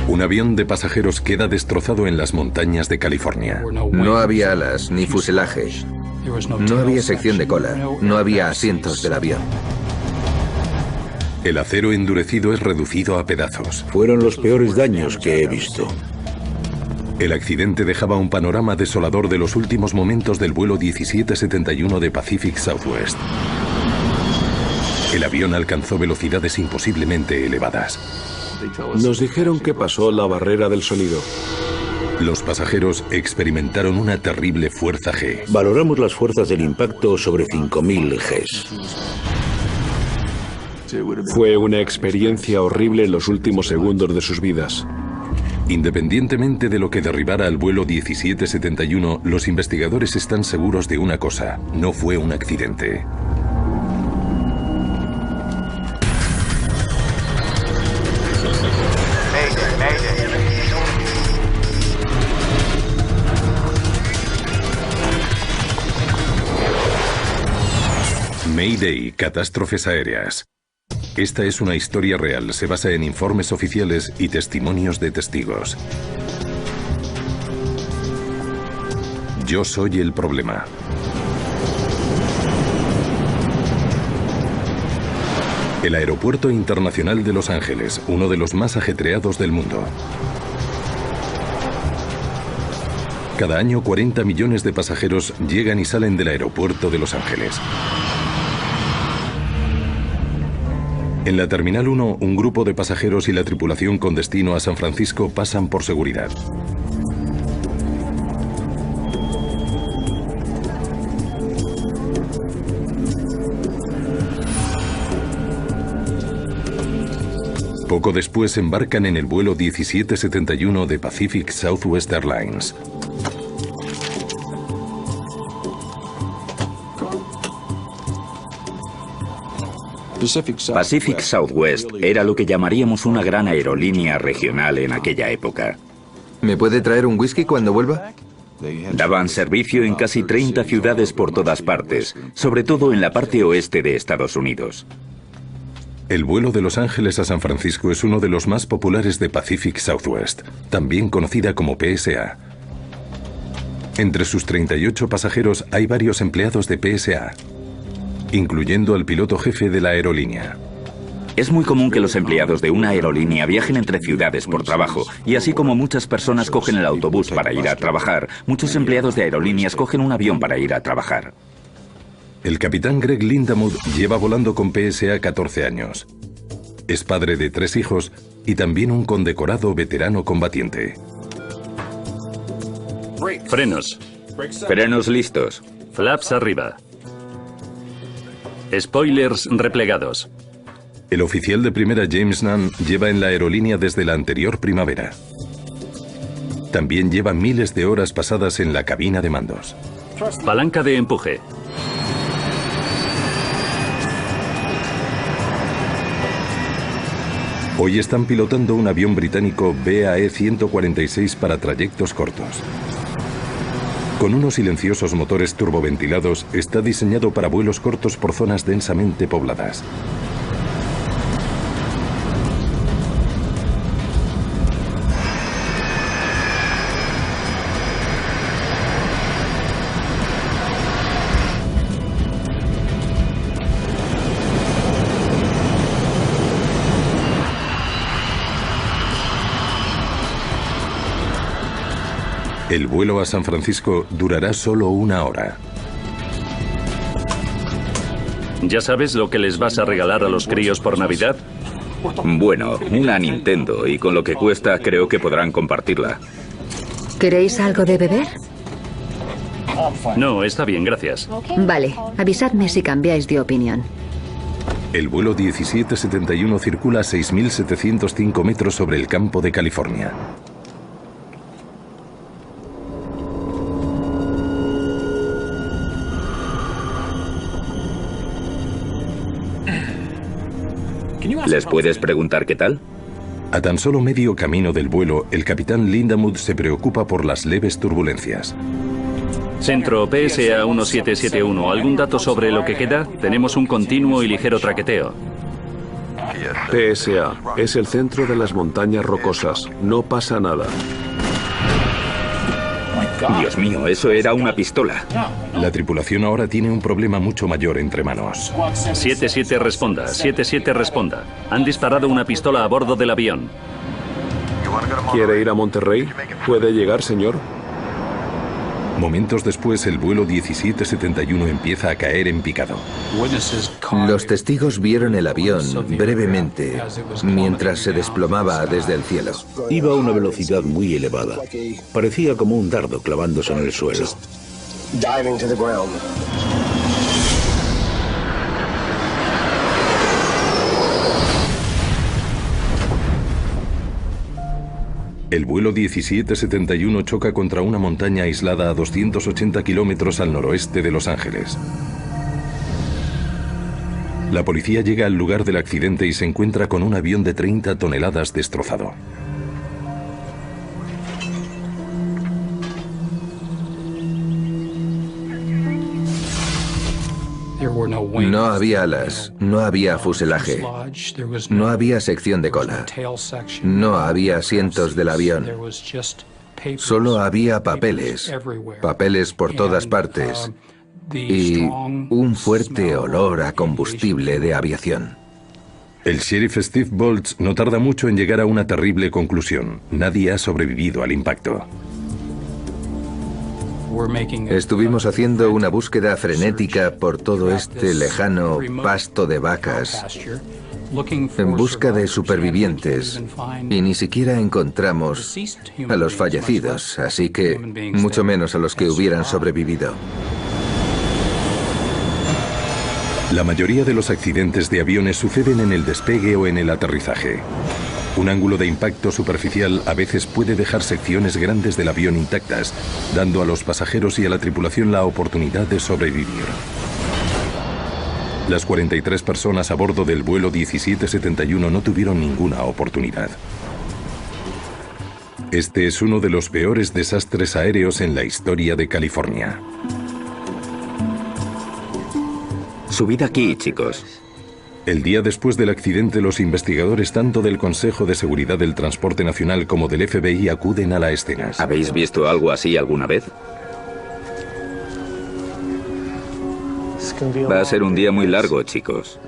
Un avión de pasajeros queda destrozado en las montañas de California. No había alas ni fuselaje. No había sección de cola. No había asientos del avión. El acero endurecido es reducido a pedazos. Fueron los peores daños que he visto. El accidente dejaba un panorama desolador de los últimos momentos del vuelo 1771 de Pacific Southwest. El avión alcanzó velocidades imposiblemente elevadas. Nos dijeron que pasó la barrera del sonido. Los pasajeros experimentaron una terrible fuerza G. Valoramos las fuerzas del impacto sobre 5.000 Gs. Fue una experiencia horrible en los últimos segundos de sus vidas. Independientemente de lo que derribara al vuelo 1771, los investigadores están seguros de una cosa: no fue un accidente. Mayday, catástrofes aéreas. Esta es una historia real, se basa en informes oficiales y testimonios de testigos. Yo soy el problema. El Aeropuerto Internacional de Los Ángeles, uno de los más ajetreados del mundo. Cada año 40 millones de pasajeros llegan y salen del aeropuerto de Los Ángeles. En la Terminal 1, un grupo de pasajeros y la tripulación con destino a San Francisco pasan por seguridad. Poco después embarcan en el vuelo 1771 de Pacific Southwest Airlines. Pacific Southwest era lo que llamaríamos una gran aerolínea regional en aquella época. ¿Me puede traer un whisky cuando vuelva? Daban servicio en casi 30 ciudades por todas partes, sobre todo en la parte oeste de Estados Unidos. El vuelo de Los Ángeles a San Francisco es uno de los más populares de Pacific Southwest, también conocida como PSA. Entre sus 38 pasajeros hay varios empleados de PSA, incluyendo al piloto jefe de la aerolínea. Es muy común que los empleados de una aerolínea viajen entre ciudades por trabajo, y así como muchas personas cogen el autobús para ir a trabajar, muchos empleados de aerolíneas cogen un avión para ir a trabajar. El capitán Greg Lindamood lleva volando con PSA 14 años. Es padre de 3 hijos y también un condecorado veterano combatiente. Frenos. Frenos listos. Flaps arriba. Spoilers replegados. El oficial de primera James Nunn lleva en la aerolínea desde la anterior primavera. También lleva miles de horas pasadas en la cabina de mandos. Palanca de empuje. Hoy están pilotando un avión británico BAE 146 para trayectos cortos. Con unos silenciosos motores turboventilados, está diseñado para vuelos cortos por zonas densamente pobladas. El vuelo a San Francisco durará solo 1 hora. ¿Ya sabes lo que les vas a regalar a los críos por Navidad? Bueno, una Nintendo, y con lo que cuesta creo que podrán compartirla. ¿Queréis algo de beber? No, está bien, gracias. Vale, avisadme si cambiáis de opinión. El vuelo 1771 circula a 6.705 metros sobre el campo de California. ¿Les puedes preguntar qué tal? A tan solo medio camino del vuelo, el capitán Lindamood se preocupa por las leves turbulencias. Centro PSA 1771, ¿algún dato sobre lo que queda? Tenemos un continuo y ligero traqueteo. PSA, es el centro de las montañas rocosas. No pasa nada. Dios mío, eso era una pistola. La tripulación ahora tiene un problema mucho mayor entre manos. 7-7 responda, 7-7 responda. Han disparado una pistola a bordo del avión. ¿Quiere ir a Monterrey? ¿Puede llegar, señor? Momentos después, el vuelo 1771 empieza a caer en picado. Los testigos vieron el avión brevemente mientras se desplomaba desde el cielo. Iba a una velocidad muy elevada. Parecía como un dardo clavándose en el suelo. El vuelo 1771 choca contra una montaña aislada a 280 kilómetros al noroeste de Los Ángeles. La policía llega al lugar del accidente y se encuentra con un avión de 30 toneladas destrozado. No había alas, no había fuselaje, no había sección de cola, no había asientos del avión. Solo había papeles, papeles por todas partes y un fuerte olor a combustible de aviación. El sheriff Steve Boltz no tarda mucho en llegar a una terrible conclusión. Nadie ha sobrevivido al impacto. Estuvimos haciendo una búsqueda frenética por todo este lejano pasto de vacas en busca de supervivientes y ni siquiera encontramos a los fallecidos, así que mucho menos a los que hubieran sobrevivido. La mayoría de los accidentes de aviones suceden en el despegue o en el aterrizaje. Un ángulo de impacto superficial a veces puede dejar secciones grandes del avión intactas, dando a los pasajeros y a la tripulación la oportunidad de sobrevivir. Las 43 personas a bordo del vuelo 1771 no tuvieron ninguna oportunidad. Este es uno de los peores desastres aéreos en la historia de California. Subid aquí, chicos. El día después del accidente, los investigadores tanto del Consejo de Seguridad del Transporte Nacional como del FBI acuden a la escena. ¿Habéis visto algo así alguna vez? Va a ser un día muy largo, chicos.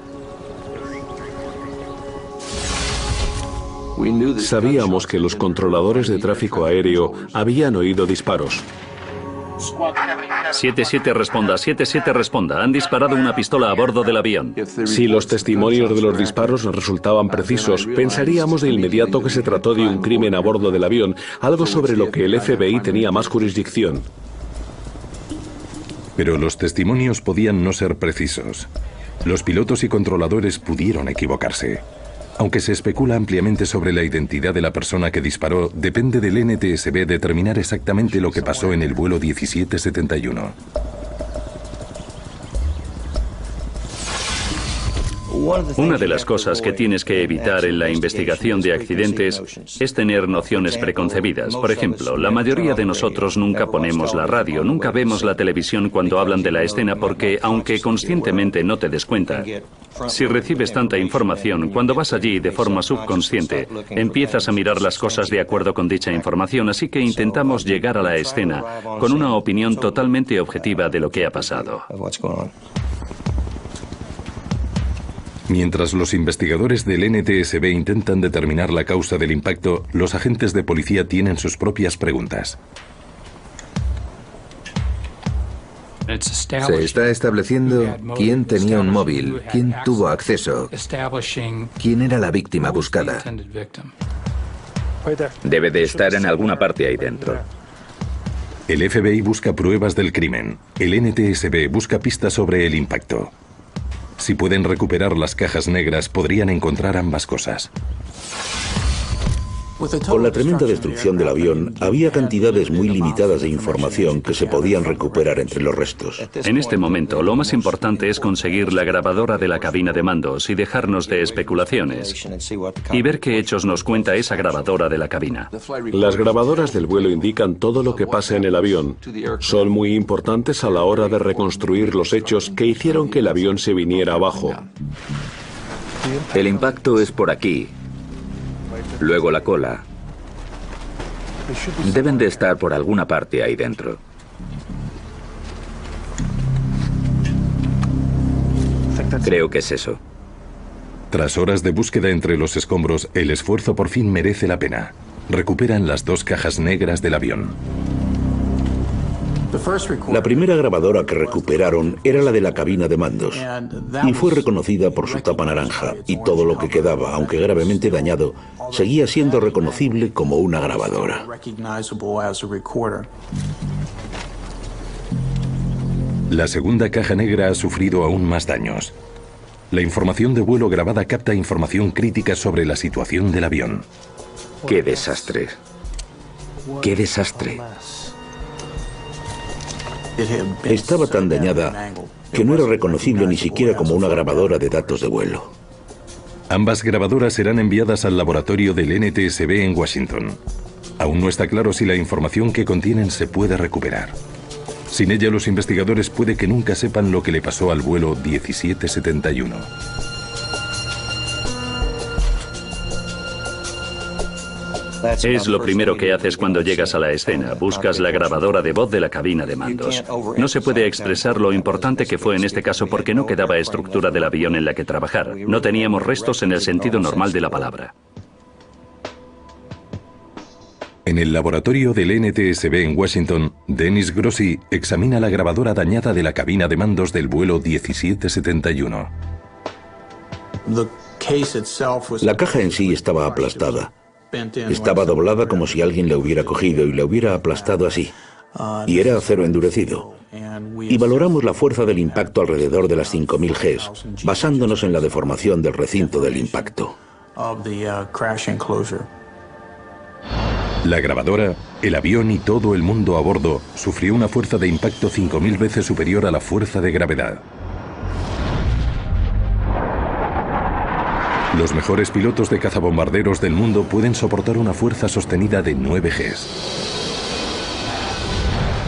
Sabíamos que los controladores de tráfico aéreo habían oído disparos. 7-7 responda, 7-7 responda. Han disparado una pistola a bordo del avión. Si los testimonios de los disparos resultaban precisos, pensaríamos de inmediato que se trató de un crimen a bordo del avión, algo sobre lo que el FBI tenía más jurisdicción. Pero los testimonios podían no ser precisos. Los pilotos y controladores pudieron equivocarse. Aunque se especula ampliamente sobre la identidad de la persona que disparó, depende del NTSB determinar exactamente lo que pasó en el vuelo 1771. Una de las cosas que tienes que evitar en la investigación de accidentes es tener nociones preconcebidas. Por ejemplo, la mayoría de nosotros nunca ponemos la radio, nunca vemos la televisión cuando hablan de la escena porque, aunque conscientemente no te des cuenta, si recibes tanta información, cuando vas allí de forma subconsciente, empiezas a mirar las cosas de acuerdo con dicha información, así que intentamos llegar a la escena con una opinión totalmente objetiva de lo que ha pasado. Mientras los investigadores del NTSB intentan determinar la causa del impacto, los agentes de policía tienen sus propias preguntas. Se está estableciendo quién tenía un móvil, quién tuvo acceso, quién era la víctima buscada. Debe de estar en alguna parte ahí dentro. El FBI busca pruebas del crimen. El NTSB busca pistas sobre el impacto. Si pueden recuperar las cajas negras, podrían encontrar ambas cosas. Con la tremenda destrucción del avión, había cantidades muy limitadas de información que se podían recuperar entre los restos. En este momento, lo más importante es conseguir la grabadora de la cabina de mandos y dejarnos de especulaciones y ver qué hechos nos cuenta esa grabadora de la cabina. Las grabadoras del vuelo indican todo lo que pasa en el avión. Son muy importantes a la hora de reconstruir los hechos que hicieron que el avión se viniera abajo. El impacto es por aquí, luego la cola. Deben de estar por alguna parte ahí dentro. Creo que es eso. Tras horas de búsqueda entre los escombros, el esfuerzo por fin merece la pena. Recuperan las 2 cajas negras del avión. La primera grabadora que recuperaron era la de la cabina de mandos y fue reconocida por su tapa naranja, y todo lo que quedaba, aunque gravemente dañado, seguía siendo reconocible como una grabadora. La segunda caja negra ha sufrido aún más daños. La información de vuelo grabada capta información crítica sobre la situación del avión. ¡Qué desastre! ¡Qué desastre! Estaba tan dañada que no era reconocible ni siquiera como una grabadora de datos de vuelo. Ambas grabadoras serán enviadas al laboratorio del NTSB en Washington. Aún no está claro si la información que contienen se puede recuperar. Sin ella, los investigadores puede que nunca sepan lo que le pasó al vuelo 1771. Es lo primero que haces cuando llegas a la escena. Buscas la grabadora de voz de la cabina de mandos. No se puede expresar lo importante que fue en este caso porque no quedaba estructura del avión en la que trabajar. No teníamos restos en el sentido normal de la palabra. En el laboratorio del NTSB en Washington, Dennis Grossi examina la grabadora dañada de la cabina de mandos del vuelo 1771. La caja en sí estaba aplastada. Estaba doblada como si alguien la hubiera cogido y la hubiera aplastado así. Y era acero endurecido. Y valoramos la fuerza del impacto alrededor de las 5000 Gs, basándonos en la deformación del recinto del impacto. La grabadora, el avión y todo el mundo a bordo sufrió una fuerza de impacto 5000 veces superior a la fuerza de gravedad. Los mejores pilotos de cazabombarderos del mundo pueden soportar una fuerza sostenida de 9 Gs.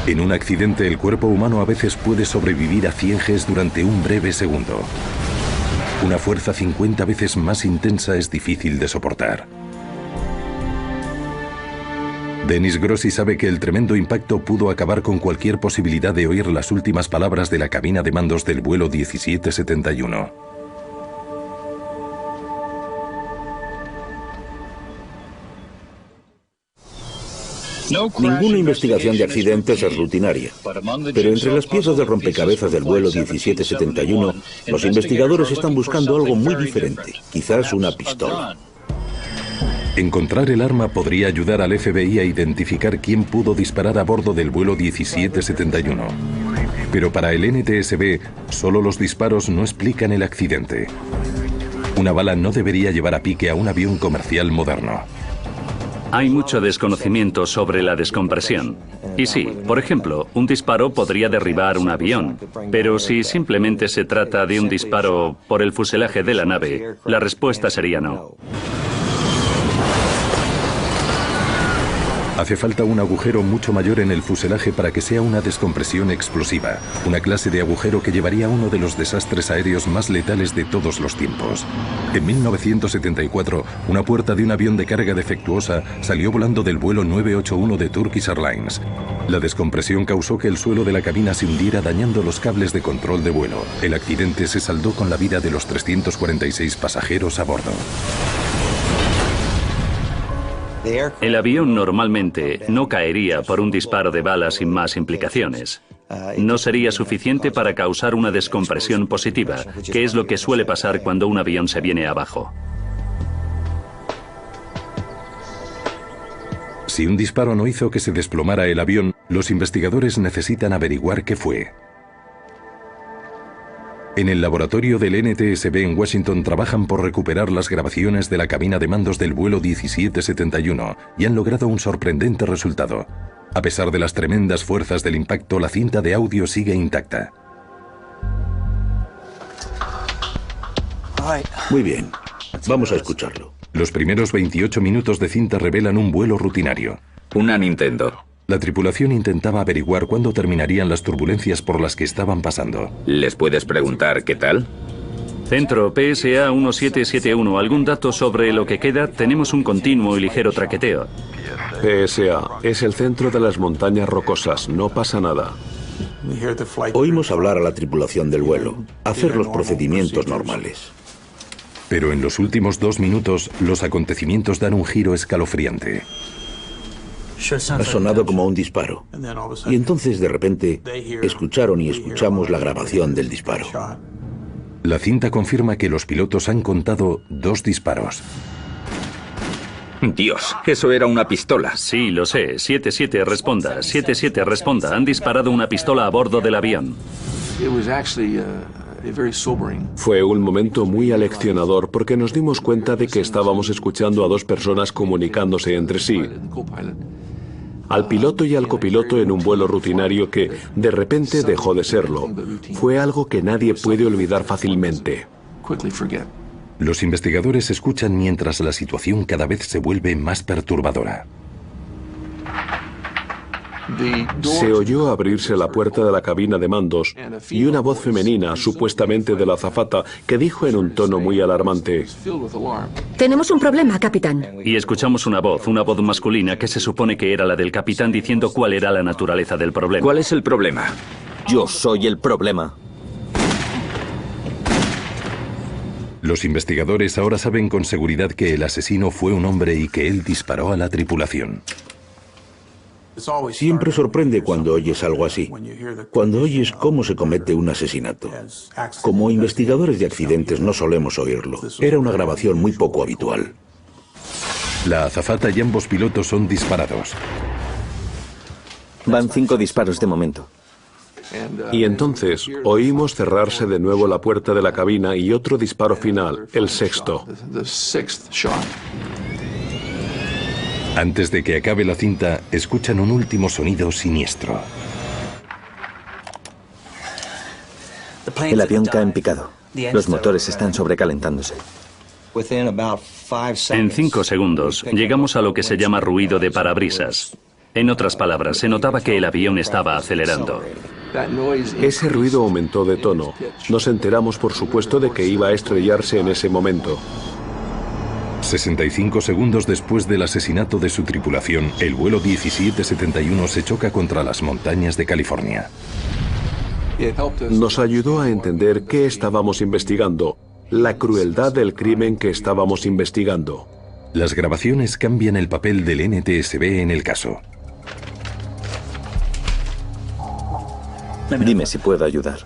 En un accidente, el cuerpo humano a veces puede sobrevivir a 100 Gs durante un breve segundo. Una fuerza 50 veces más intensa es difícil de soportar. Dennis Grossi sabe que el tremendo impacto pudo acabar con cualquier posibilidad de oír las últimas palabras de la cabina de mandos del vuelo 1771. Ninguna investigación de accidentes es rutinaria, pero entre las piezas del rompecabezas del vuelo 1771, los investigadores están buscando algo muy diferente, quizás una pistola. Encontrar el arma podría ayudar al FBI a identificar quién pudo disparar a bordo del vuelo 1771. Pero para el NTSB, solo los disparos no explican el accidente. Una bala no debería llevar a pique a un avión comercial moderno. Hay mucho desconocimiento sobre la descompresión. Y sí, por ejemplo, un disparo podría derribar un avión, pero si simplemente se trata de un disparo por el fuselaje de la nave, la respuesta sería no. Hace falta un agujero mucho mayor en el fuselaje para que sea una descompresión explosiva, una clase de agujero que llevaría a uno de los desastres aéreos más letales de todos los tiempos. En 1974, una puerta de un avión de carga defectuosa salió volando del vuelo 981 de Turkish Airlines. La descompresión causó que el suelo de la cabina se hundiera, dañando los cables de control de vuelo. El accidente se saldó con la vida de los 346 pasajeros a bordo. El avión normalmente no caería por un disparo de bala sin más implicaciones. No sería suficiente para causar una descompresión positiva, que es lo que suele pasar cuando un avión se viene abajo. Si un disparo no hizo que se desplomara el avión, los investigadores necesitan averiguar qué fue. En el laboratorio del NTSB en Washington trabajan por recuperar las grabaciones de la cabina de mandos del vuelo 1771 y han logrado un sorprendente resultado. A pesar de las tremendas fuerzas del impacto, la cinta de audio sigue intacta. Muy bien, vamos a escucharlo. Los primeros 28 minutos de cinta revelan un vuelo rutinario. Una Nintendo. La tripulación intentaba averiguar cuándo terminarían las turbulencias por las que estaban pasando. ¿Les puedes preguntar qué tal? Centro PSA 1771. ¿Algún dato sobre lo que queda? Tenemos un continuo y ligero traqueteo. PSA, es el centro de las montañas rocosas. No pasa nada. Oímos hablar a la tripulación del vuelo, hacer los procedimientos normales. Pero en los últimos 2 minutos, los acontecimientos dan un giro escalofriante. Ha sonado como un disparo. Y entonces, de repente, escucharon y escuchamos la grabación del disparo. La cinta confirma que los pilotos han contado 2 disparos. Dios, eso era una pistola. Sí, lo sé. 77, responda. 77, responda. Han disparado una pistola a bordo del avión. Fue un momento muy aleccionador porque nos dimos cuenta de que estábamos escuchando a 2 personas comunicándose entre sí. Al piloto y al copiloto en un vuelo rutinario que, de repente, dejó de serlo. Fue algo que nadie puede olvidar fácilmente. Los investigadores escuchan mientras la situación cada vez se vuelve más perturbadora. Se oyó abrirse la puerta de la cabina de mandos y una voz femenina, supuestamente de la azafata, que dijo en un tono muy alarmante: Tenemos un problema, capitán. Y escuchamos una voz masculina que se supone que era la del capitán diciendo cuál era la naturaleza del problema. ¿Cuál es el problema? Yo soy el problema. Los investigadores ahora saben con seguridad que el asesino fue un hombre y que él disparó a la tripulación. Siempre sorprende cuando oyes algo así, cuando oyes cómo se comete un asesinato. Como investigadores de accidentes no solemos oírlo. Era una grabación muy poco habitual. La azafata y ambos pilotos son disparados. Van 5 disparos de momento. Y entonces oímos cerrarse de nuevo la puerta de la cabina y otro disparo final, el 6º. Antes de que acabe la cinta, escuchan un último sonido siniestro. El avión cae en picado. Los motores están sobrecalentándose. En 5 segundos, llegamos a lo que se llama ruido de parabrisas. En otras palabras, se notaba que el avión estaba acelerando. Ese ruido aumentó de tono. Nos enteramos, por supuesto, de que iba a estrellarse en ese momento. 65 segundos después del asesinato de su tripulación, el vuelo 1771 se choca contra las montañas de California. Nos ayudó a entender qué estábamos investigando, la crueldad del crimen que estábamos investigando. Las grabaciones cambian el papel del NTSB en el caso. Dime si puedo ayudar.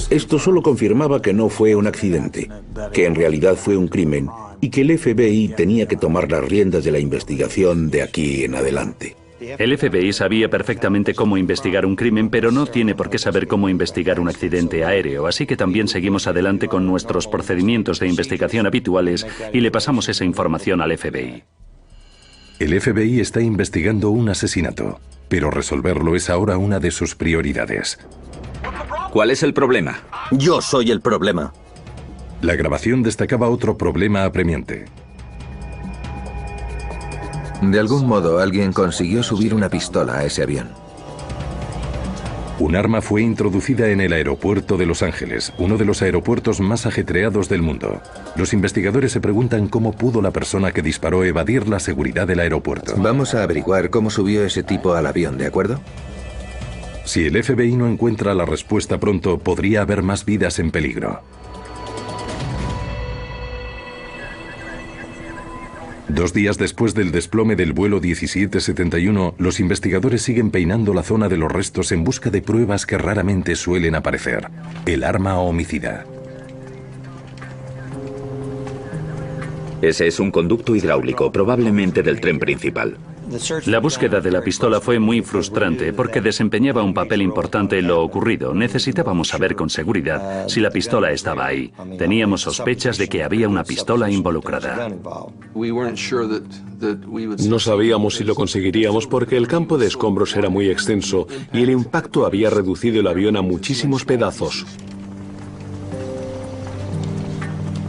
Esto solo confirmaba que no fue un accidente, que en realidad fue un crimen y que el FBI tenía que tomar las riendas de la investigación de aquí en adelante. El FBI sabía perfectamente cómo investigar un crimen, pero no tiene por qué saber cómo investigar un accidente aéreo, así que también seguimos adelante con nuestros procedimientos de investigación habituales y le pasamos esa información al FBI. El FBI está investigando un asesinato, pero resolverlo es ahora una de sus prioridades. ¿Cuál es el problema? Yo soy el problema. La grabación destacaba otro problema apremiante. De algún modo, alguien consiguió subir una pistola a ese avión. Un arma fue introducida en el aeropuerto de Los Ángeles, uno de los aeropuertos más ajetreados del mundo. Los investigadores se preguntan cómo pudo la persona que disparó evadir la seguridad del aeropuerto. Vamos a averiguar cómo subió ese tipo al avión, ¿de acuerdo? Si el FBI no encuentra la respuesta pronto, podría haber más vidas en peligro. 2 días después del desplome del vuelo 1771, los investigadores siguen peinando la zona de los restos en busca de pruebas que raramente suelen aparecer: el arma homicida. Ese es un conducto hidráulico, probablemente del tren principal. La búsqueda de la pistola fue muy frustrante porque desempeñaba un papel importante en lo ocurrido. Necesitábamos saber con seguridad si la pistola estaba ahí. Teníamos sospechas de que había una pistola involucrada. No sabíamos si lo conseguiríamos porque el campo de escombros era muy extenso y el impacto había reducido el avión a muchísimos pedazos.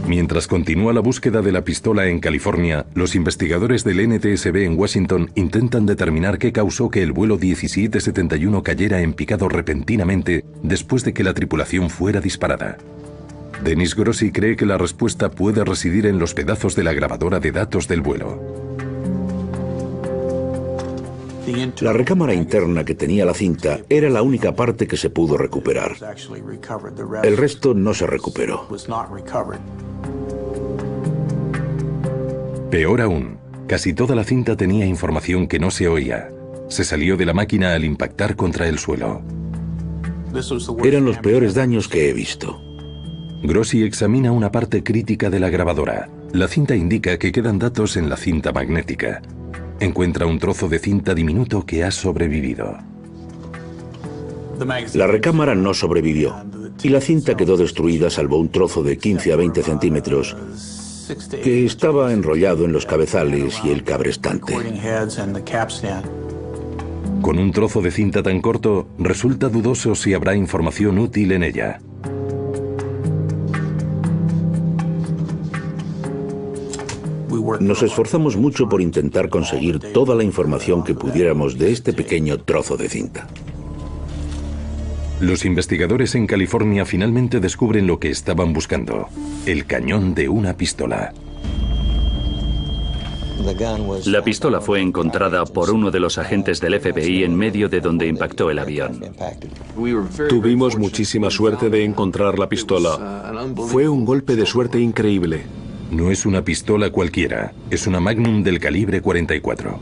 Mientras continúa la búsqueda de la pistola en California, los investigadores del NTSB en Washington intentan determinar qué causó que el vuelo 1771 cayera en picado repentinamente después de que la tripulación fuera disparada. Denis Grossi cree que la respuesta puede residir en los pedazos de la grabadora de datos del vuelo. La recámara interna que tenía la cinta era la única parte que se pudo recuperar. El resto no se recuperó. Peor aún, casi toda la cinta tenía información que no se oía. Se salió de la máquina al impactar contra el suelo. Eran los peores daños que he visto. Grossi examina una parte crítica de la grabadora. La cinta indica que quedan datos en la cinta magnética. Encuentra un trozo de cinta diminuto que ha sobrevivido. La recámara no sobrevivió y la cinta quedó destruida salvo un trozo de 15 a 20 centímetros que estaba enrollado en los cabezales y el cabrestante. Con un trozo de cinta tan corto, resulta dudoso si habrá información útil en ella. Nos esforzamos mucho por intentar conseguir toda la información que pudiéramos de este pequeño trozo de cinta. Los investigadores en California finalmente descubren lo que estaban buscando: el cañón de una pistola. La pistola fue encontrada por uno de los agentes del FBI en medio de donde impactó el avión. Tuvimos muchísima suerte de encontrar la pistola. Fue un golpe de suerte increíble. No es una pistola cualquiera, es una Magnum del calibre 44.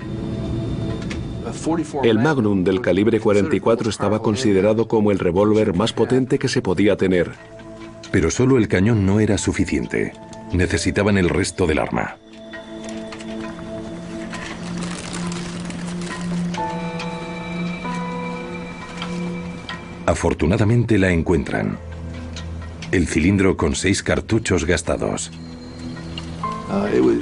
El Magnum del calibre 44 estaba considerado como el revólver más potente que se podía tener. Pero solo el cañón no era suficiente. Necesitaban el resto del arma. Afortunadamente la encuentran. El cilindro con 6 cartuchos gastados.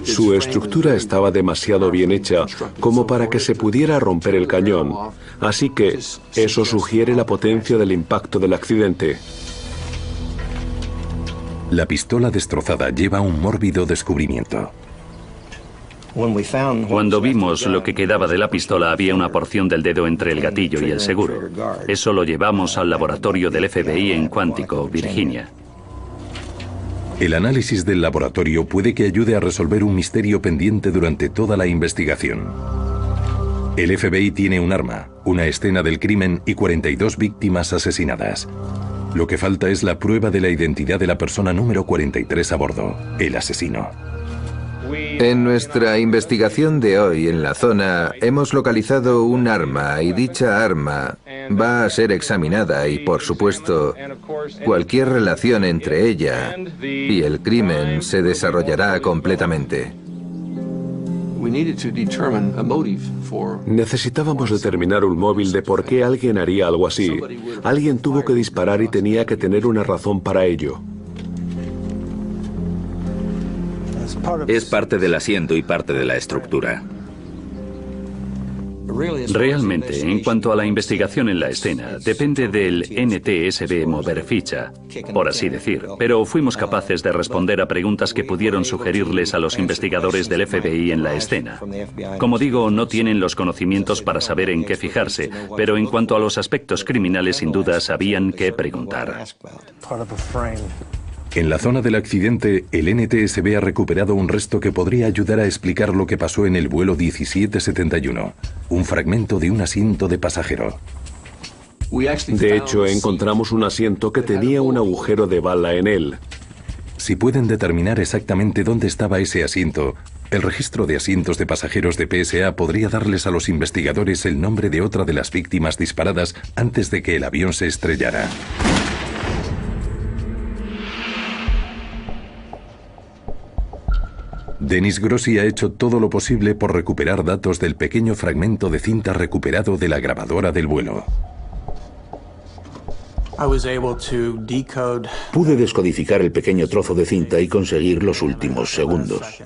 Su estructura estaba demasiado bien hecha como para que se pudiera romper el cañón, así que eso sugiere la potencia del impacto del accidente. La pistola destrozada lleva un mórbido descubrimiento. Cuando vimos lo que quedaba de la pistola, había una porción del dedo entre el gatillo y el seguro. Eso lo llevamos al laboratorio del FBI en Quantico, Virginia. El análisis del laboratorio puede que ayude a resolver un misterio pendiente durante toda la investigación. El FBI tiene un arma, una escena del crimen y 42 víctimas asesinadas. Lo que falta es la prueba de la identidad de la persona número 43 a bordo, el asesino. En nuestra investigación de hoy en la zona hemos localizado un arma y dicha arma va a ser examinada y, por supuesto, cualquier relación entre ella y el crimen se desarrollará completamente. Necesitábamos determinar un móvil de por qué alguien haría algo así. Alguien tuvo que disparar y tenía que tener una razón para ello. Es parte del asiento y parte de la estructura. Realmente, en cuanto a la investigación en la escena, depende del NTSB mover ficha, por así decir, pero fuimos capaces de responder a preguntas que pudieron sugerirles a los investigadores del FBI en la escena. Como digo, no tienen los conocimientos para saber en qué fijarse, pero en cuanto a los aspectos criminales, sin duda sabían qué preguntar. En la zona del accidente, el NTSB ha recuperado un resto que podría ayudar a explicar lo que pasó en el vuelo 1771, un fragmento de un asiento de pasajero. De hecho, encontramos un asiento que tenía un agujero de bala en él. Si pueden determinar exactamente dónde estaba ese asiento, el registro de asientos de pasajeros de PSA podría darles a los investigadores el nombre de otra de las víctimas disparadas antes de que el avión se estrellara. Denis Grossi ha hecho todo lo posible por recuperar datos del pequeño fragmento de cinta recuperado de la grabadora del vuelo. Pude descodificar el pequeño trozo de cinta y conseguir los últimos segundos.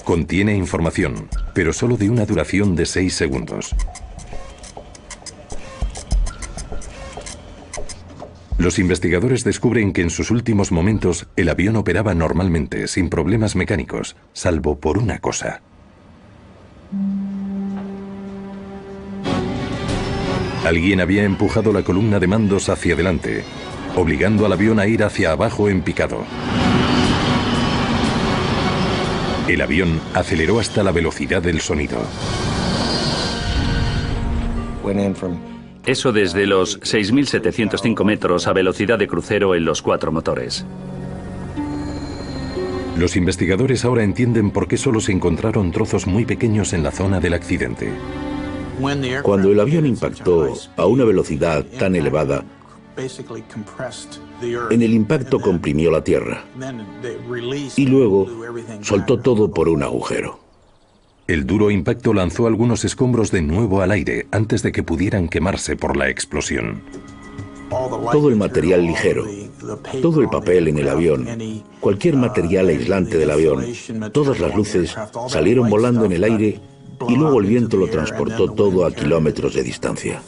Contiene información, pero solo de una duración de 6 segundos. Los investigadores descubren que en sus últimos momentos el avión operaba normalmente, sin problemas mecánicos, salvo por una cosa. Alguien había empujado la columna de mandos hacia adelante. obligando al avión a ir hacia abajo en picado. El avión aceleró hasta la velocidad del sonido. Eso desde los 6.705 metros a velocidad de crucero en los 4 motores. Los investigadores ahora entienden por qué solo se encontraron trozos muy pequeños en la zona del accidente. Cuando el avión impactó a una velocidad tan elevada, en el impacto comprimió la tierra y luego soltó todo por un agujero. El duro impacto lanzó algunos escombros de nuevo al aire antes de que pudieran quemarse por la explosión. Todo el material ligero, todo el papel en el avión, cualquier material aislante del avión, todas las luces salieron volando en el aire y luego el viento lo transportó todo a kilómetros de distancia.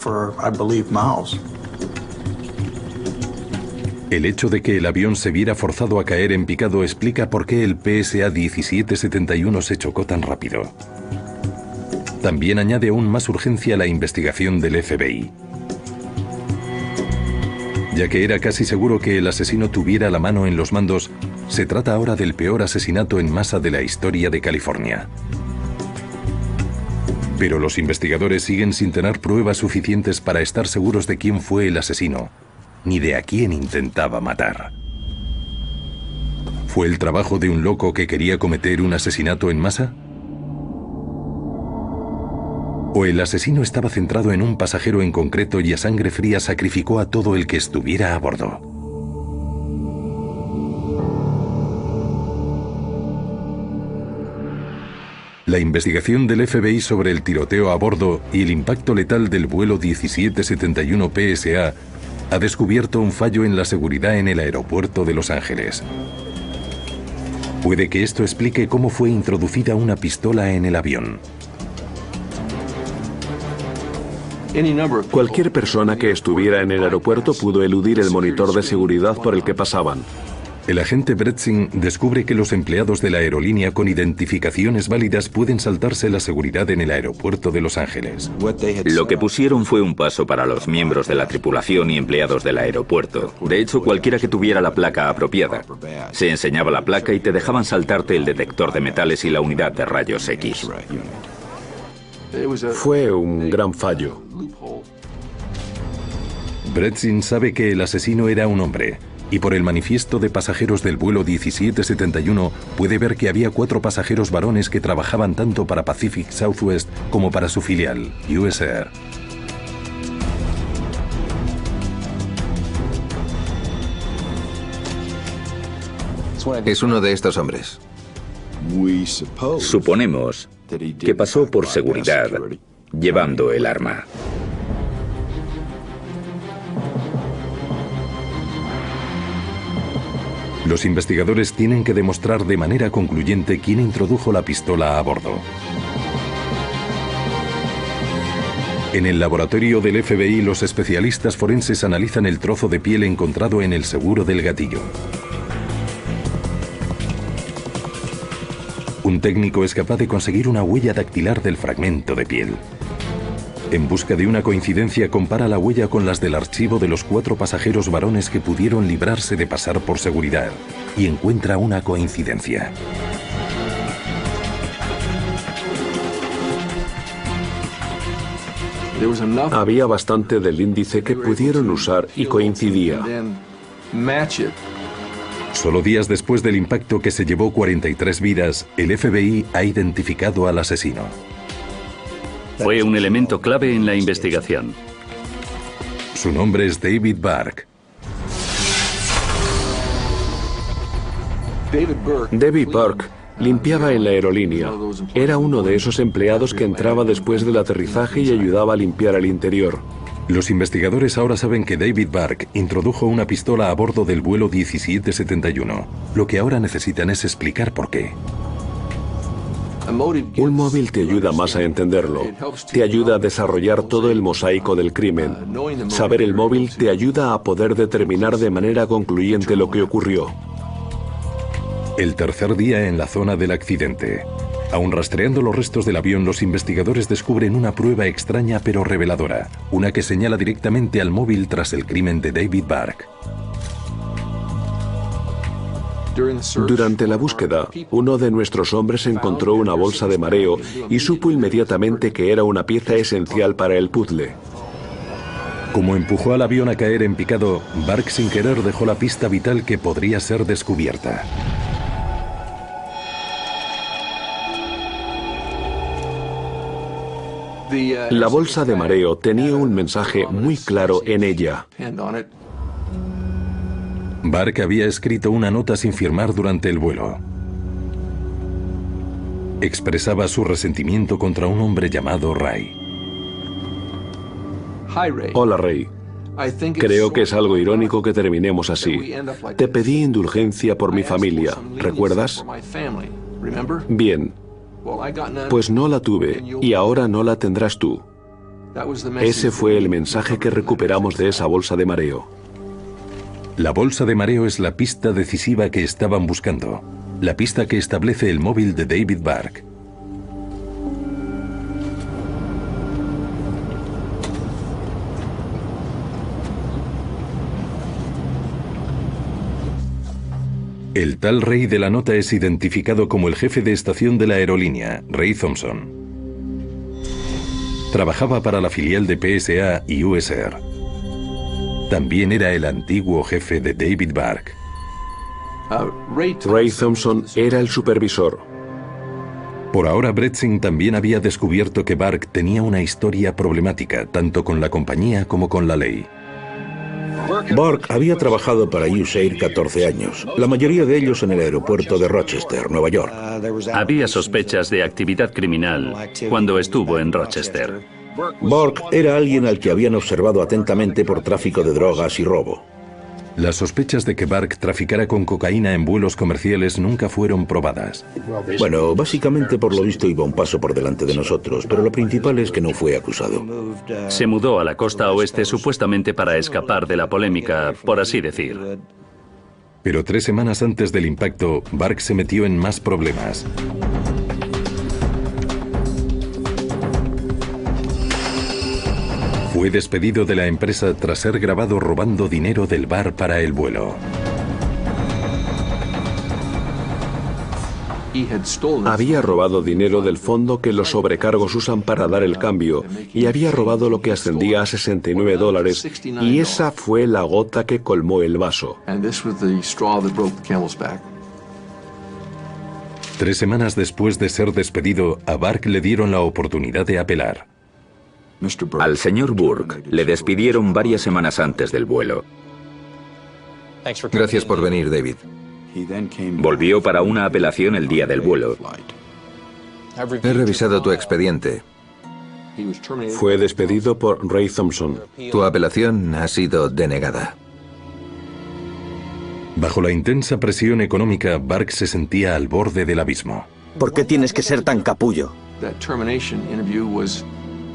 El hecho de que el avión se viera forzado a caer en picado explica por qué el PSA 1771 se chocó tan rápido. También añade aún más urgencia a la investigación del FBI, ya que era casi seguro que el asesino tuviera la mano en los mandos. Se trata ahora del peor asesinato en masa de la historia de California. Pero los investigadores siguen sin tener pruebas suficientes para estar seguros de quién fue el asesino, ni de a quién intentaba matar. ¿Fue el trabajo de un loco que quería cometer un asesinato en masa? ¿O el asesino estaba centrado en un pasajero en concreto y a sangre fría sacrificó a todo el que estuviera a bordo? La investigación del FBI sobre el tiroteo a bordo y el impacto letal del vuelo 1771 PSA ha descubierto un fallo en la seguridad en el aeropuerto de Los Ángeles. Puede que esto explique cómo fue introducida una pistola en el avión. Cualquier persona que estuviera en el aeropuerto pudo eludir el monitor de seguridad por el que pasaban. El agente Bretzing descubre que los empleados de la aerolínea con identificaciones válidas pueden saltarse la seguridad en el aeropuerto de Los Ángeles. Lo que pusieron fue un paso para los miembros de la tripulación y empleados del aeropuerto. De hecho, cualquiera que tuviera la placa apropiada. Se enseñaba la placa y te dejaban saltarte el detector de metales y la unidad de rayos X. Fue un gran fallo. Bretzing sabe que el asesino era un hombre, y por el manifiesto de pasajeros del vuelo 1771 puede ver que había 4 pasajeros varones que trabajaban tanto para Pacific Southwest como para su filial, US Air. Es uno de estos hombres. Suponemos que pasó por seguridad llevando el arma. Los investigadores tienen que demostrar de manera concluyente quién introdujo la pistola a bordo. En el laboratorio del FBI, los especialistas forenses analizan el trozo de piel encontrado en el seguro del gatillo. Un técnico es capaz de conseguir una huella dactilar del fragmento de piel. En busca de una coincidencia, compara la huella con las del archivo de los 4 pasajeros varones que pudieron librarse de pasar por seguridad, y encuentra una coincidencia. Había bastante del índice que pudieron usar y coincidía. Solo días después del impacto que se llevó 43 vidas, el FBI ha identificado al asesino. Fue un elemento clave en la investigación. Su nombre es David Burke. David Burke limpiaba en la aerolínea. Era uno de esos empleados que entraba después del aterrizaje y ayudaba a limpiar el interior. Los investigadores ahora saben que David Burke introdujo una pistola a bordo del vuelo 1771. Lo que ahora necesitan es explicar por qué. Un móvil te ayuda más a entenderlo. Te ayuda a desarrollar todo el mosaico del crimen. Saber el móvil te ayuda a poder determinar de manera concluyente lo que ocurrió. El tercer día en la zona del accidente. Aún rastreando los restos del avión, los investigadores descubren una prueba extraña pero reveladora, una que señala directamente al móvil tras el crimen de David Burke. Durante la búsqueda, uno de nuestros hombres encontró una bolsa de mareo y supo inmediatamente que era una pieza esencial para el puzzle. Como empujó al avión a caer en picado, Burke sin querer dejó la pista vital que podría ser descubierta. La bolsa de mareo tenía un mensaje muy claro en ella. Burke había escrito una nota sin firmar durante el vuelo. Expresaba su resentimiento contra un hombre llamado Ray. Hola, Ray. Creo que es algo irónico que terminemos así. Te pedí indulgencia por mi familia, ¿recuerdas? Bien. Pues no la tuve y ahora no la tendrás tú. Ese fue el mensaje que recuperamos de esa bolsa de mareo. La bolsa de mareo es la pista decisiva que estaban buscando. La pista que establece el móvil de David Burke. El tal Ray de la nota es identificado como el jefe de estación de la aerolínea, Ray Thompson. Trabajaba para la filial de PSA y US Air. También era el antiguo jefe de David Burke. Ray Thompson era el supervisor. Por ahora, Bretzing también había descubierto que Burke tenía una historia problemática, tanto con la compañía como con la ley. Burke había trabajado para USAID 14 años, la mayoría de ellos en el aeropuerto de Rochester, Nueva York. Había sospechas de actividad criminal cuando estuvo en Rochester. Burke era alguien al que habían observado atentamente por tráfico de drogas y robo. Las sospechas de que Burke traficara con cocaína en vuelos comerciales nunca fueron probadas. Bueno, básicamente por lo visto iba un paso por delante de nosotros, pero lo principal es que no fue acusado. Se mudó a la costa oeste supuestamente para escapar de la polémica, por así decir. Pero 3 semanas antes del impacto, Burke se metió en más problemas. Fue despedido de la empresa tras ser grabado robando dinero del bar para el vuelo. Había robado dinero del fondo que los sobrecargos usan para dar el cambio y había robado lo que ascendía a $69 y esa fue la gota que colmó el vaso. 3 semanas después de ser despedido, a Burke le dieron la oportunidad de apelar. Al señor Burke le despidieron varias semanas antes del vuelo. Gracias por venir, David. Volvió para una apelación el día del vuelo. He revisado tu expediente. Fue despedido por Ray Thompson. Tu apelación ha sido denegada. Bajo la intensa presión económica, Burke se sentía al borde del abismo. ¿Por qué tienes que ser tan capullo?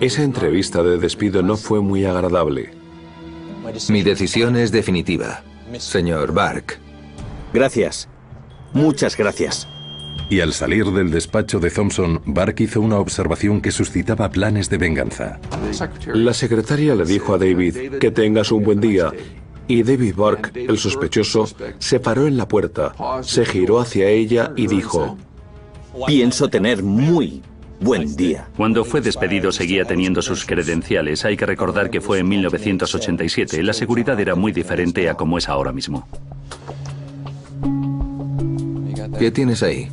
Esa entrevista de despido no fue muy agradable. Mi decisión es definitiva, señor Burke. Gracias. Muchas gracias. Y al salir del despacho de Thompson, Burke hizo una observación que suscitaba planes de venganza. La secretaria le dijo a David que tengas un buen día y David Burke, el sospechoso, se paró en la puerta, se giró hacia ella y dijo: Pienso tener muy buen día. Cuando fue despedido seguía teniendo sus credenciales. Hay que recordar que fue en 1987. La seguridad era muy diferente a como es ahora mismo. ¿Qué tienes ahí?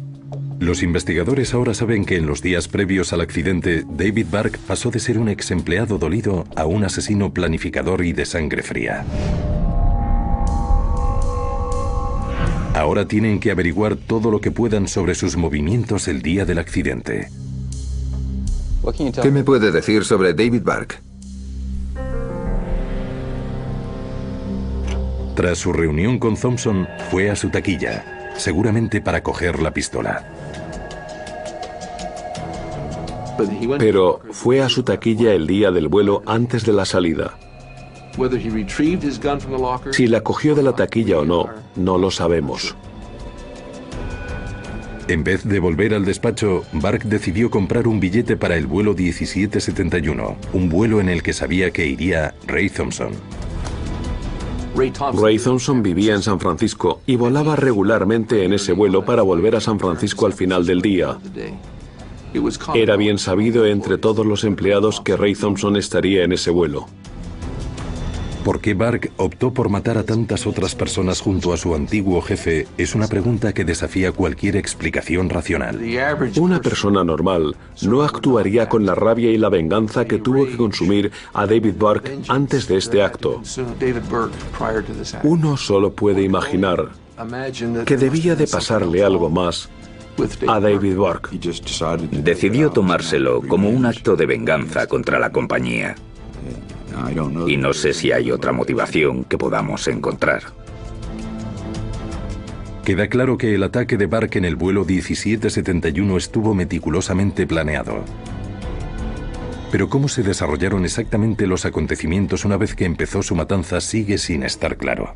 Los investigadores ahora saben que en los días previos al accidente, David Burke pasó de ser un ex empleado dolido a un asesino planificador y de sangre fría. Ahora tienen que averiguar todo lo que puedan sobre sus movimientos el día del accidente. ¿Qué me puede decir sobre David Burke? Tras su reunión con Thompson, fue a su taquilla, seguramente para coger la pistola. Pero fue a su taquilla el día del vuelo antes de la salida. Si la cogió de la taquilla o no, no lo sabemos. En vez de volver al despacho, Burke decidió comprar un billete para el vuelo 1771, un vuelo en el que sabía que iría Ray Thompson. Ray Thompson vivía en San Francisco y volaba regularmente en ese vuelo para volver a San Francisco al final del día. Era bien sabido entre todos los empleados que Ray Thompson estaría en ese vuelo. ¿Por qué Burke optó por matar a tantas otras personas junto a su antiguo jefe? Es una pregunta que desafía cualquier explicación racional. Una persona normal no actuaría con la rabia y la venganza que tuvo que consumir a David Burke antes de este acto. Uno solo puede imaginar que debía de pasarle algo más a David Burke. Decidió tomárselo como un acto de venganza contra la compañía. Y no sé si hay otra motivación que podamos encontrar. Queda claro que el ataque de Burke en el vuelo 1771 estuvo meticulosamente planeado. Pero cómo se desarrollaron exactamente los acontecimientos una vez que empezó su matanza sigue sin estar claro.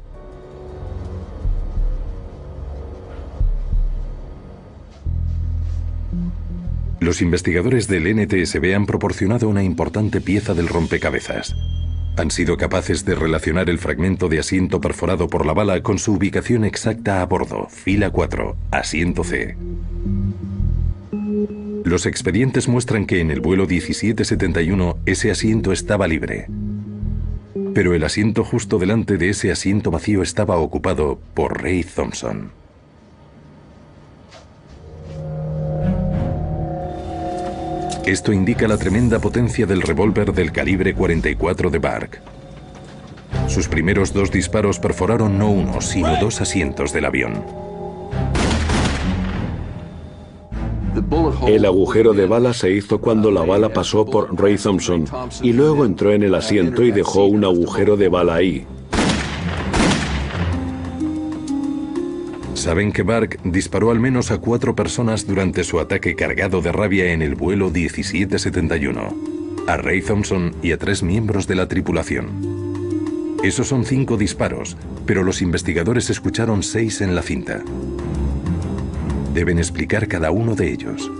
Los investigadores del NTSB han proporcionado una importante pieza del rompecabezas. Han sido capaces de relacionar el fragmento de asiento perforado por la bala con su ubicación exacta a bordo, fila 4, asiento C. Los expedientes muestran que en el vuelo 1771 ese asiento estaba libre. Pero el asiento justo delante de ese asiento vacío estaba ocupado por Ray Thompson. Esto indica la tremenda potencia del revólver del calibre 44 de Burke. Sus primeros 2 disparos perforaron no uno, sino 2 asientos del avión. El agujero de bala se hizo cuando la bala pasó por Ray Thompson y luego entró en el asiento y dejó un agujero de bala ahí. Saben que Burke disparó al menos a 4 personas durante su ataque cargado de rabia en el vuelo 1771, a Ray Thompson y a 3 miembros de la tripulación. Esos son 5 disparos, pero los investigadores escucharon 6 en la cinta. Deben explicar cada uno de ellos.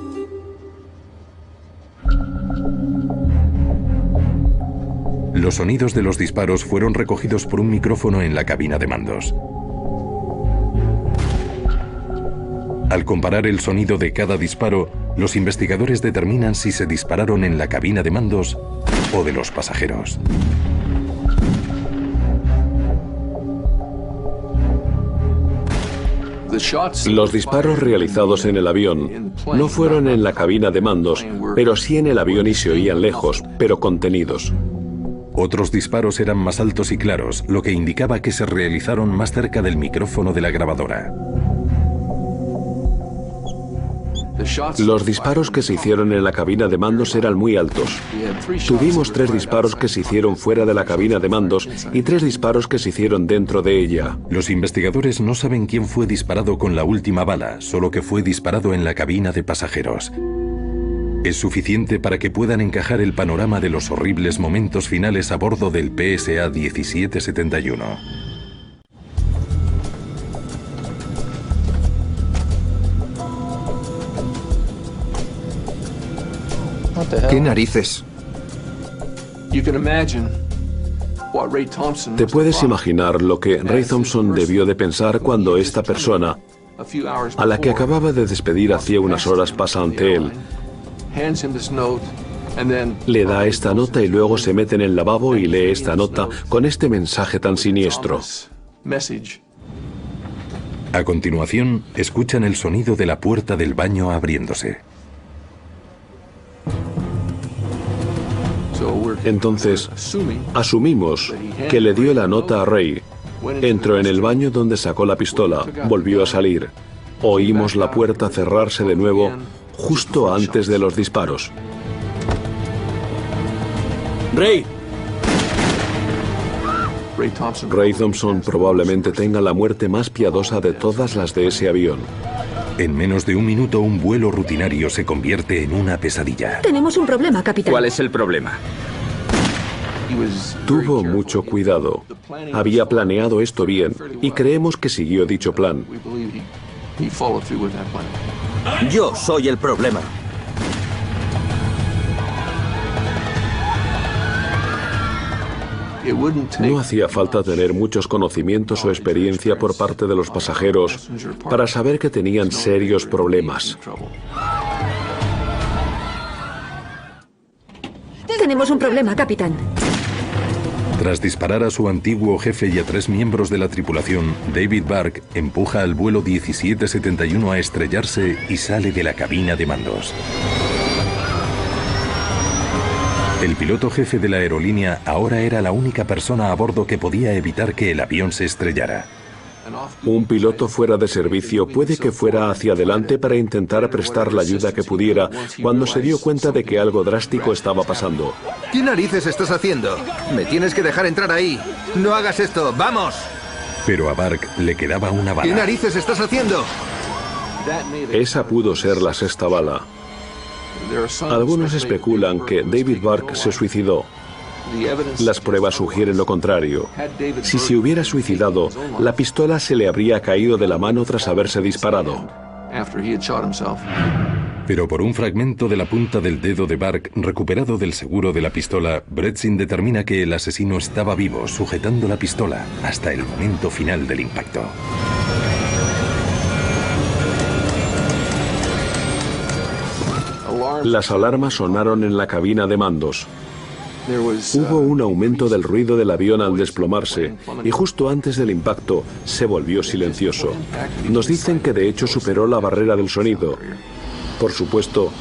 Los sonidos de los disparos fueron recogidos por un micrófono en la cabina de mandos. Al comparar el sonido de cada disparo, los investigadores determinan si se dispararon en la cabina de mandos o de los pasajeros. Los disparos realizados en el avión no fueron en la cabina de mandos, pero sí en el avión y se oían lejos, pero contenidos. Otros disparos eran más altos y claros, lo que indicaba que se realizaron más cerca del micrófono de la grabadora. Los disparos que se hicieron en la cabina de mandos eran muy altos. Tuvimos 3 disparos que se hicieron fuera de la cabina de mandos y 3 disparos que se hicieron dentro de ella. Los investigadores no saben quién fue disparado con la última bala, solo que fue disparado en la cabina de pasajeros. Es suficiente para que puedan encajar el panorama de los horribles momentos finales a bordo del PSA 1771. ¿Qué narices? Te puedes imaginar lo que Ray Thompson debió de pensar cuando esta persona, a la que acababa de despedir hacía unas horas, pasa ante él. Le da esta nota y luego se mete en el lavabo y lee esta nota con este mensaje tan siniestro. A continuación, escuchan el sonido de la puerta del baño abriéndose. Entonces, asumimos que le dio la nota a Ray. Entró en el baño donde sacó la pistola, volvió a salir. Oímos la puerta cerrarse de nuevo justo antes de los disparos. ¡Ray! Ray Thompson probablemente tenga la muerte más piadosa de todas las de ese avión. En menos de un minuto, un vuelo rutinario se convierte en una pesadilla. Tenemos un problema, capitán. ¿Cuál es el problema? Tuvo mucho cuidado. Había planeado esto bien y creemos que siguió dicho plan. Yo soy el problema. No hacía falta tener muchos conocimientos o experiencia por parte de los pasajeros para saber que tenían serios problemas. Tenemos un problema, capitán. Tras disparar a su antiguo jefe y a 3 miembros de la tripulación, David Burke empuja al vuelo 1771 a estrellarse y sale de la cabina de mandos. El piloto jefe de la aerolínea ahora era la única persona a bordo que podía evitar que el avión se estrellara. Un piloto fuera de servicio puede que fuera hacia adelante para intentar prestar la ayuda que pudiera cuando se dio cuenta de que algo drástico estaba pasando. ¿Qué narices estás haciendo? Me tienes que dejar entrar ahí. No hagas esto, ¡vamos! Pero a Burke le quedaba una bala. ¿Qué narices estás haciendo? Esa pudo ser la 6ª bala. Algunos especulan que David Burke se suicidó. Las pruebas sugieren lo contrario. Si se hubiera suicidado, la pistola se le habría caído de la mano tras haberse disparado. Pero por un fragmento de la punta del dedo de Burke recuperado del seguro de la pistola, Bretzin determina que el asesino estaba vivo, sujetando la pistola hasta el momento final del impacto. Las alarmas sonaron en la cabina de mandos. Hubo un aumento del ruido del avión al desplomarse y justo antes del impacto se volvió silencioso. Nos dicen que de hecho superó la barrera del sonido. Por supuesto,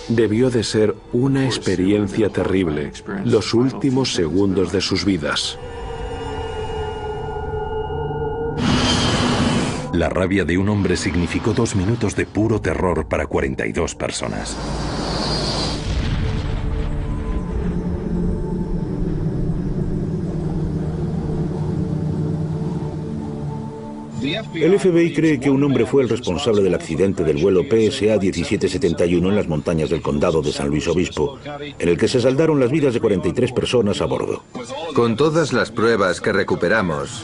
debió de ser una experiencia terrible, los últimos segundos de sus vidas. La rabia de un hombre significó 2 minutos de puro terror para 42 personas. El FBI cree que un hombre fue el responsable del accidente del vuelo PSA 1771 en las montañas del condado de San Luis Obispo, en el que se saldaron las vidas de 43 personas a bordo. Con todas las pruebas que recuperamos,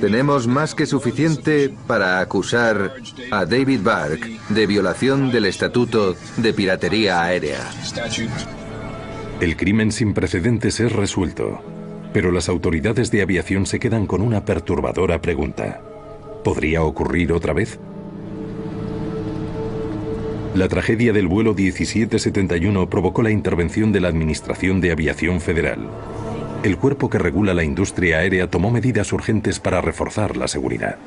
tenemos más que suficiente para acusar a David Burke de violación del Estatuto de Piratería Aérea. El crimen sin precedentes es resuelto, pero las autoridades de aviación se quedan con una perturbadora pregunta. ¿Podría ocurrir otra vez? La tragedia del vuelo 1771 provocó la intervención de la Administración de Aviación Federal. El cuerpo que regula la industria aérea tomó medidas urgentes para reforzar la seguridad.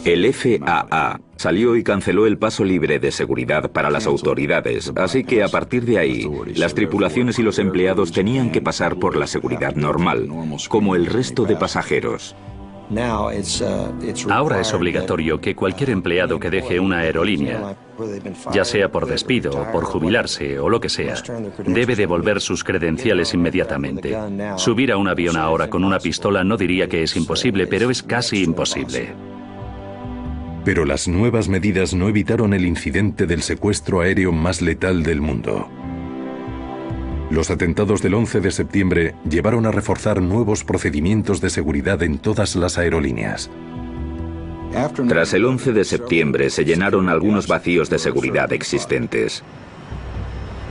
El FAA salió y canceló el paso libre de seguridad para las autoridades, así que a partir de ahí, las tripulaciones y los empleados tenían que pasar por la seguridad normal, como el resto de pasajeros. Ahora es obligatorio que cualquier empleado que deje una aerolínea, ya sea por despido o por jubilarse o lo que sea, debe devolver sus credenciales inmediatamente. Subir a un avión ahora con una pistola no diría que es imposible, pero es casi imposible. Pero las nuevas medidas no evitaron el incidente del secuestro aéreo más letal del mundo. Los atentados del 11 de septiembre llevaron a reforzar nuevos procedimientos de seguridad en todas las aerolíneas. Tras el 11 de septiembre se llenaron algunos vacíos de seguridad existentes.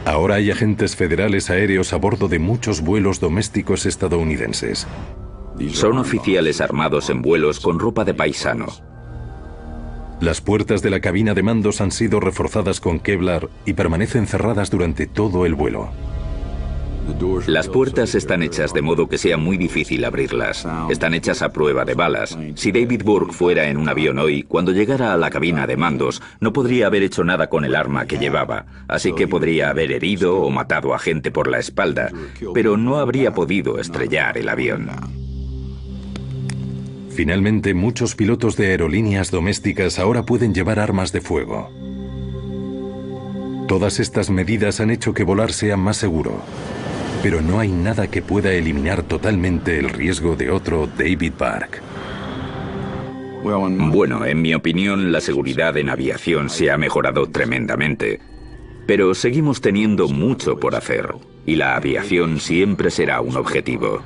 Ahora hay agentes federales aéreos a bordo de muchos vuelos domésticos estadounidenses. Son oficiales armados en vuelos con ropa de paisano. Las puertas de la cabina de mandos han sido reforzadas con Kevlar y permanecen cerradas durante todo el vuelo. Las puertas están hechas de modo que sea muy difícil abrirlas. Están hechas a prueba de balas. Si David Burke fuera en un avión hoy, cuando llegara a la cabina de mandos, no podría haber hecho nada con el arma que llevaba. Así que podría haber herido o matado a gente por la espalda, pero no habría podido estrellar el avión. Finalmente, muchos pilotos de aerolíneas domésticas ahora pueden llevar armas de fuego. Todas estas medidas han hecho que volar sea más seguro. Pero no hay nada que pueda eliminar totalmente el riesgo de otro David Burke. Bueno, en mi opinión, la seguridad en aviación se ha mejorado tremendamente. Pero seguimos teniendo mucho por hacer, y la aviación siempre será un objetivo.